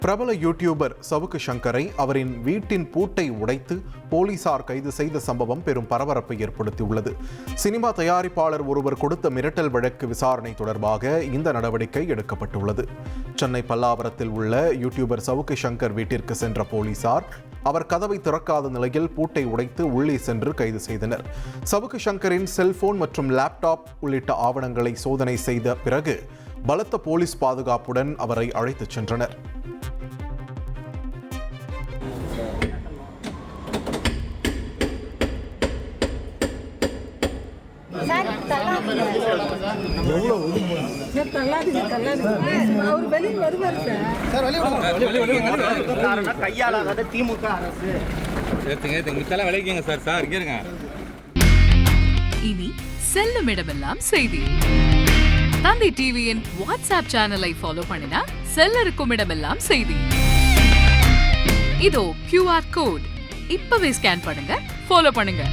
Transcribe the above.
பிரபல யூடியூபர் சவுக்கு சங்கரை அவரின் வீட்டின் பூட்டை உடைத்து போலீசார் கைது செய்த சம்பவம் பெரும் பரபரப்பை ஏற்படுத்தியுள்ளது. சினிமா தயாரிப்பாளர் ஒருவர் கொடுத்த மிரட்டல் வழக்கு விசாரணை தொடர்பாக இந்த நடவடிக்கை எடுக்கப்பட்டுள்ளது. சென்னை பல்லாவரத்தில் உள்ள யூடியூபர் சவுக்கு சங்கர் வீட்டிற்கு சென்ற போலீசார் அவர் கதவை திறக்காத நிலையில் பூட்டை உடைத்து உள்ளே சென்று கைது செய்தனர். சவுக்கு சங்கரின் செல்போன் மற்றும் லேப்டாப் உள்ளிட்ட ஆவணங்களை சோதனை செய்த பிறகு பலத்த போலீஸ் பாதுகாப்புடன் அவரை அழைத்துச் சென்றனர். இனி செல்லும் இடமெல்லாம் செய்தி. தந்தை டிவியின் வாட்ஸ்அப் சேனலை ஃபாலோ பண்ணினா செல்ல இருக்கும் இடமெல்லாம் செய்தி. இதோ QR கோட் இப்பவே ஸ்கேன் பண்ணுங்க, ஃபாலோ பண்ணுங்க.